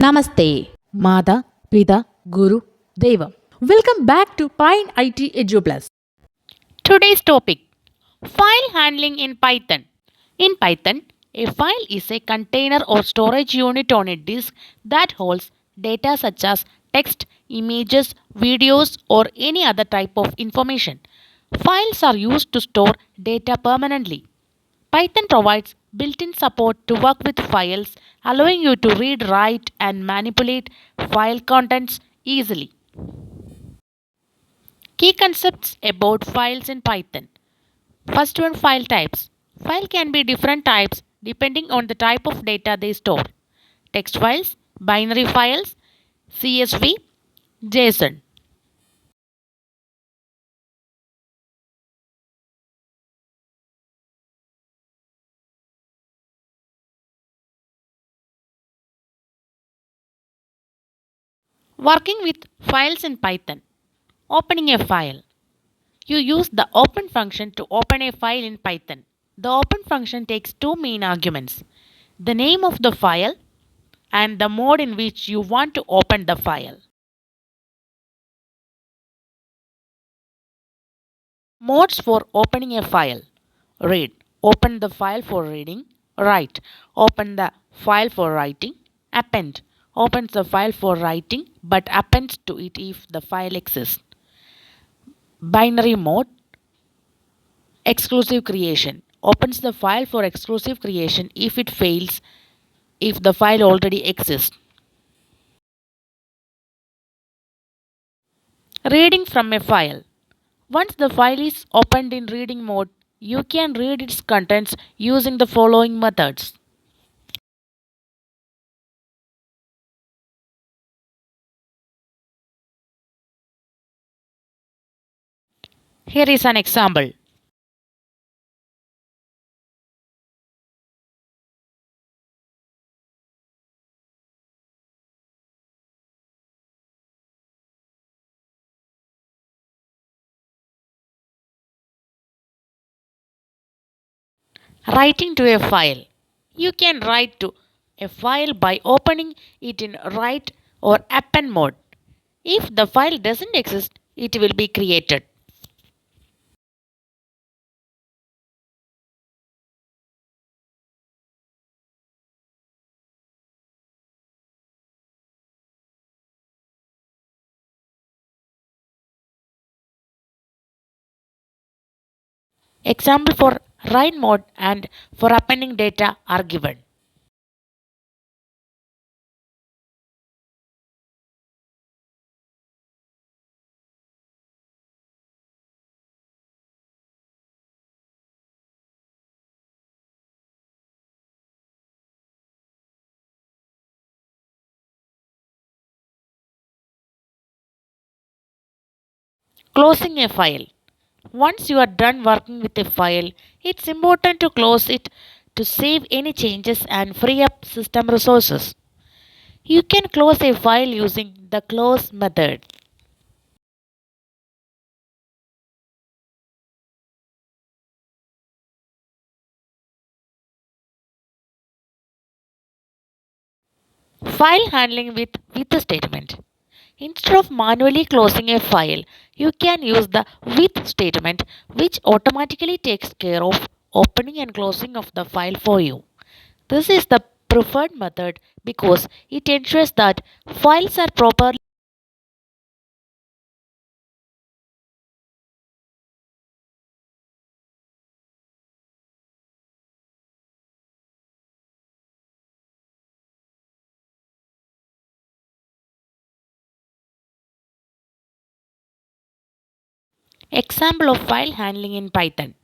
Namaste, Mata, Pita, Guru, Deva. Welcome back to Pine IT Edu Plus. Today's topic: file handling in Python. In Python, a file is a container or storage unit on a disk that holds data such as text, images, videos, or any other type of information. Files are used to store data permanently. Python provides built in support to work with files, allowing you to read, write, and manipulate file contents easily. Key concepts about files in Python. First one, file types. File can be different types depending on the type of data they store. Text files, binary files, CSV, JSON. Working with files in Python. Opening a file. You use the open function to open a file in Python. The open function takes two main arguments: the name of the file and the mode in which you want to open the file. Modes for opening a file: read, open the file for reading; write, open the file for writing; append, opens the file for writing but appends to it if the file exists. Binary mode: exclusive creation, opens the file for exclusive creation if it fails if the file already exists. Reading from a file: once the file is opened in reading mode, you can read its contents using the following methods. Here is an example. Writing to a file. You can write to a file by opening it in write or append mode. If the file doesn't exist, it will be created. Example for write mode and for appending data are given. Closing a file. Once you are done working with a file, it's important to close it to save any changes and free up system resources. You can close a file using the close method. File handling with statement. Instead of manually closing a file, you can use the with statement, which automatically takes care of opening and closing of the file for you. This is the preferred method because it ensures that files are properly. Example of file handling in Python.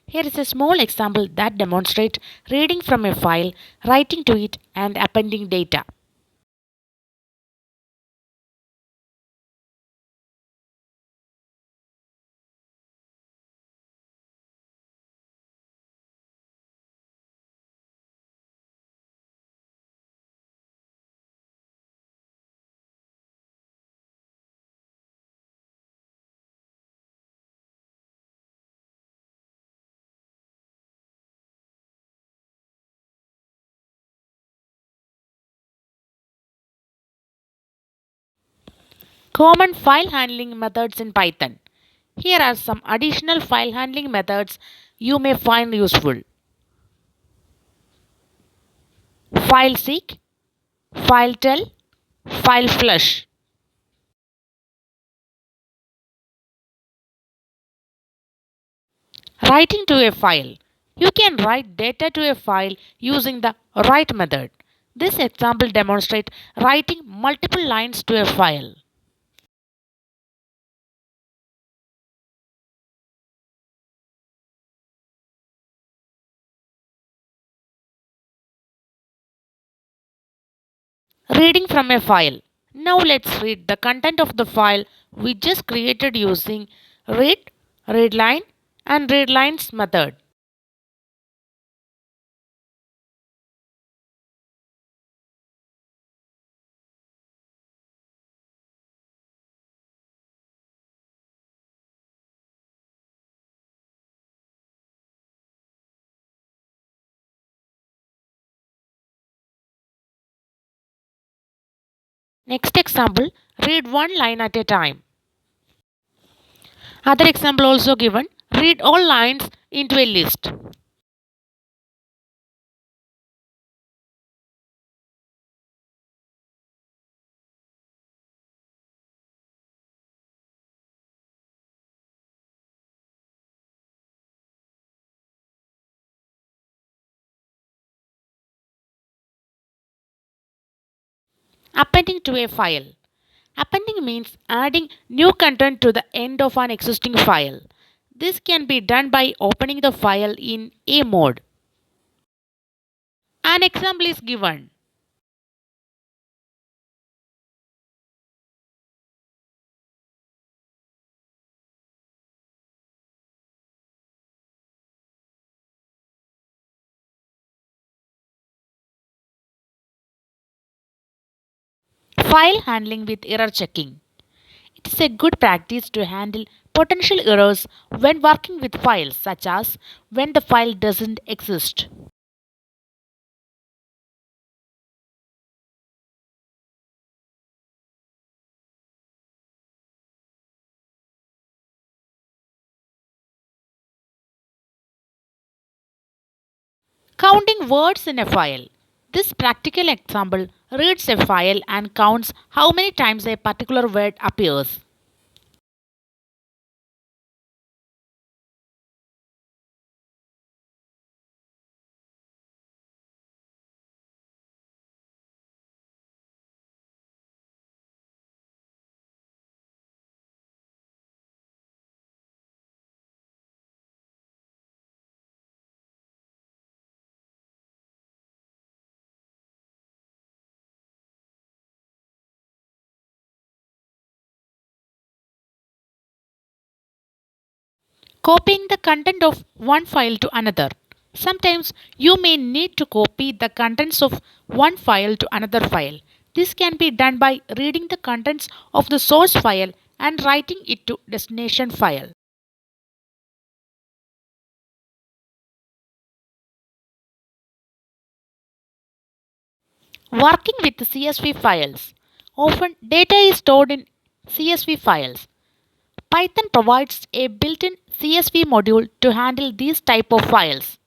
Here is a small example that demonstrates reading from a file, writing to it, and appending data. Common file handling methods in Python. Here are some additional file handling methods you may find useful. File seek, file tell, file flush. Writing to a file. You can write data to a file using the write method. This example demonstrates writing multiple lines to a file. Reading from a file. Now let's read the content of the file we just created using read, readline and readlines method. Next example, read one line at a time. Other example also given, read all lines into a list. Appending to a file. Appending means adding new content to the end of an existing file. This can be done by opening the file in A mode. An example is given. File handling with error checking. It is a good practice to handle potential errors when working with files, such as when the file doesn't exist. Counting words in a file. This practical example reads a file and counts how many times a particular word appears. Copying the content of one file to another. Sometimes you may need to copy the contents of one file to another file. This can be done by reading the contents of the source file and writing it to destination file. Working with CSV files. Often data is stored in CSV files. Python provides a built-in CSV module to handle these type of files.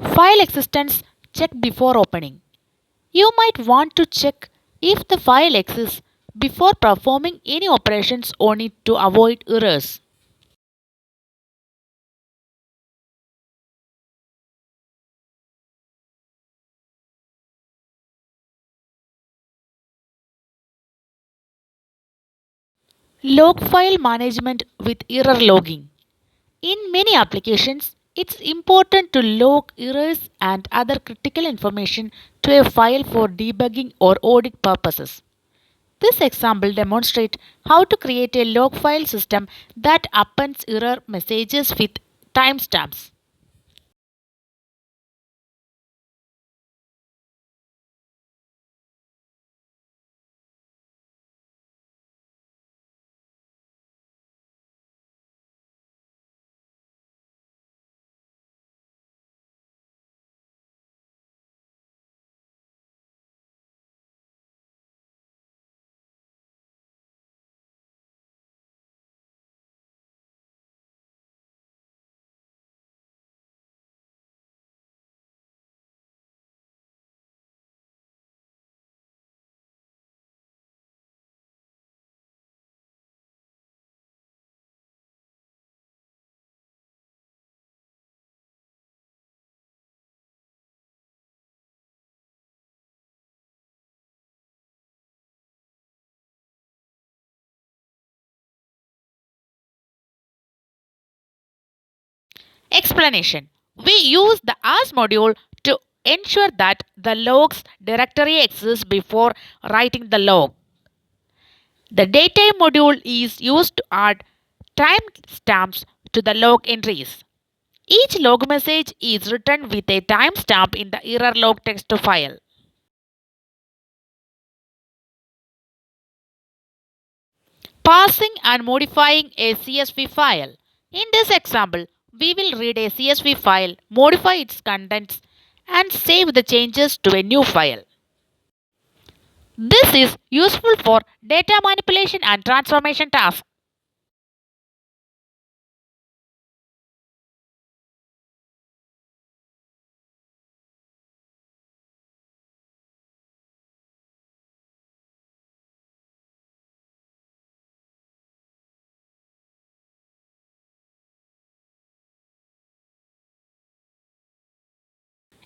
File existence check before opening. You might want to check if the file exists before performing any operations on it to avoid errors. Log file management with error logging. In many applications, it's important to log errors and other critical information to a file for debugging or audit purposes. This example demonstrates how to create a log file system that appends error messages with timestamps. Explanation. We use the as module to ensure that the logs directory exists before writing the log. The data module is used to add timestamps to the log entries. Each log message is written with a timestamp in the error log text file. Parsing and modifying a CSV file. In this example, we will read a CSV file, modify its contents, and save the changes to a new file. This is useful for data manipulation and transformation tasks.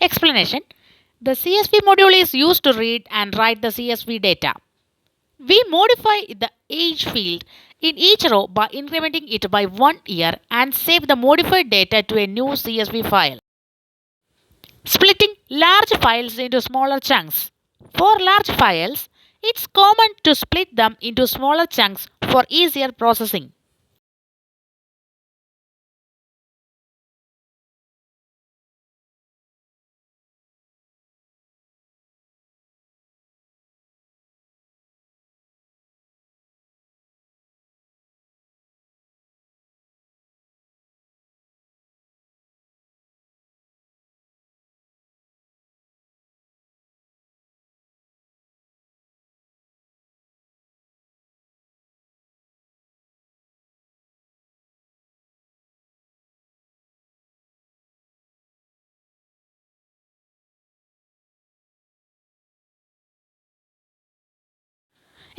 Explanation. The CSV module is used to read and write the CSV data. We modify the age field in each row by incrementing it by 1 year and save the modified data to a new CSV file. Splitting large files into smaller chunks. For large files, it's common to split them into smaller chunks for easier processing.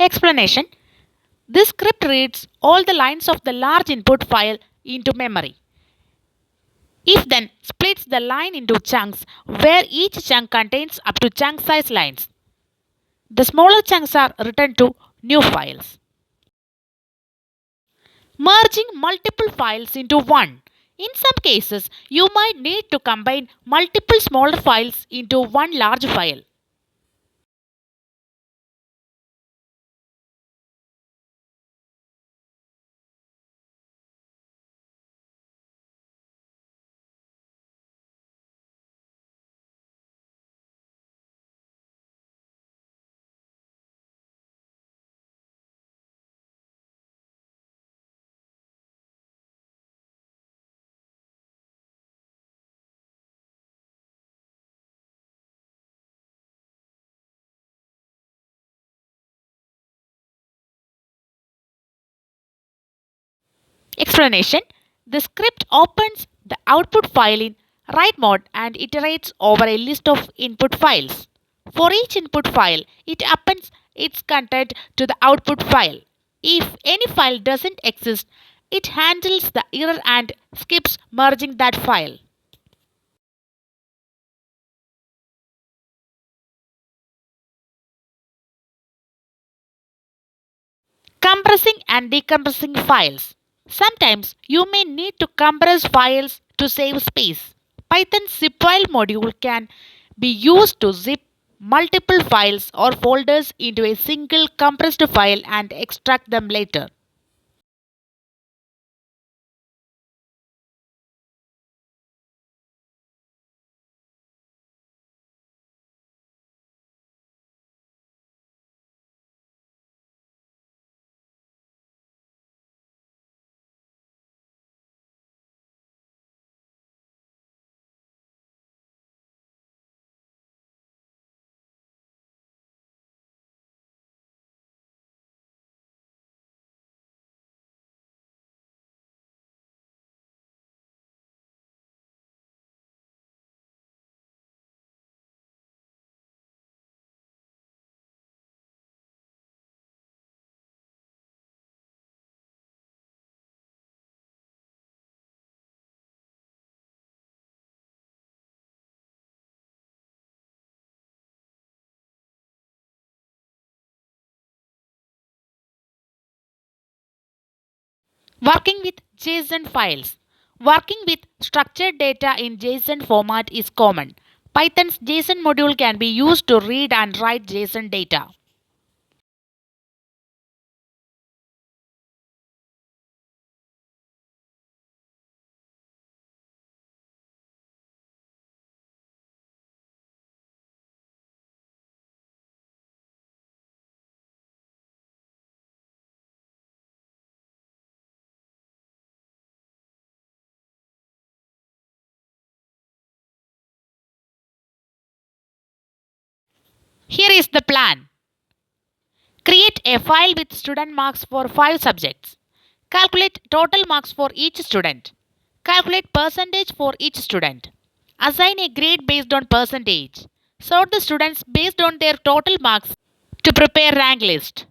Explanation. This script reads all the lines of the large input file into memory. If then splits the line into chunks where each chunk contains up to chunk size lines. The smaller chunks are written to new files. Merging multiple files into one. In some cases, you might need to combine multiple smaller files into one large file. Explanation. The script opens the output file in write mode and iterates over a list of input files. For each input file, it appends its content to the output file. If any file doesn't exist, it handles the error and skips merging that file. Compressing and decompressing files. Sometimes you may need to compress files to save space. Python's zip file module can be used to zip multiple files or folders into a single compressed file and extract them later. Working with JSON files. Working with structured data in JSON format is common. Python's JSON module can be used to read and write JSON data. Here is the plan. Create a file with student marks for 5 subjects. Calculate total marks for each student. Calculate percentage for each student. Assign a grade based on percentage. Sort the students based on their total marks to prepare rank list.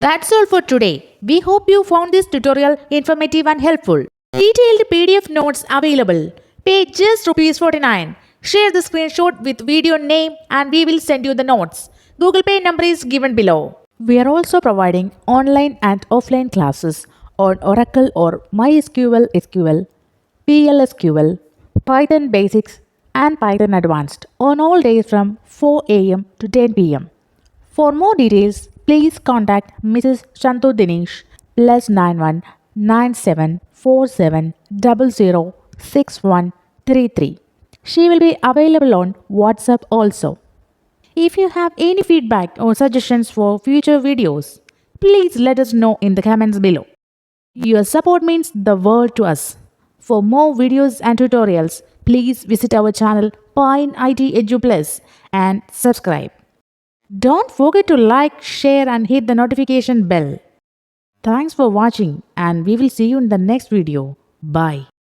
That's all for today. We hope you found this tutorial informative and helpful. Detailed PDF notes available. Pay just Rs 49. Share the screenshot with video name and we will send you the notes. Google Pay number is given below. We are also providing online and offline classes on Oracle or MySQL SQL, PLSQL, Python Basics, and Python Advanced on all days from 4 am to 10 pm. For more details, please contact Mrs. Santhu Dinesh +91 9747 006133. She will be available on WhatsApp also. If you have any feedback or suggestions for future videos, please let us know in the comments below. Your support means the world to us. For more videos and tutorials, please visit our channel Pine IT Edu Plus and subscribe. Don't forget to like, share and hit the notification bell. Thanks for watching and we will see you in the next video. Bye.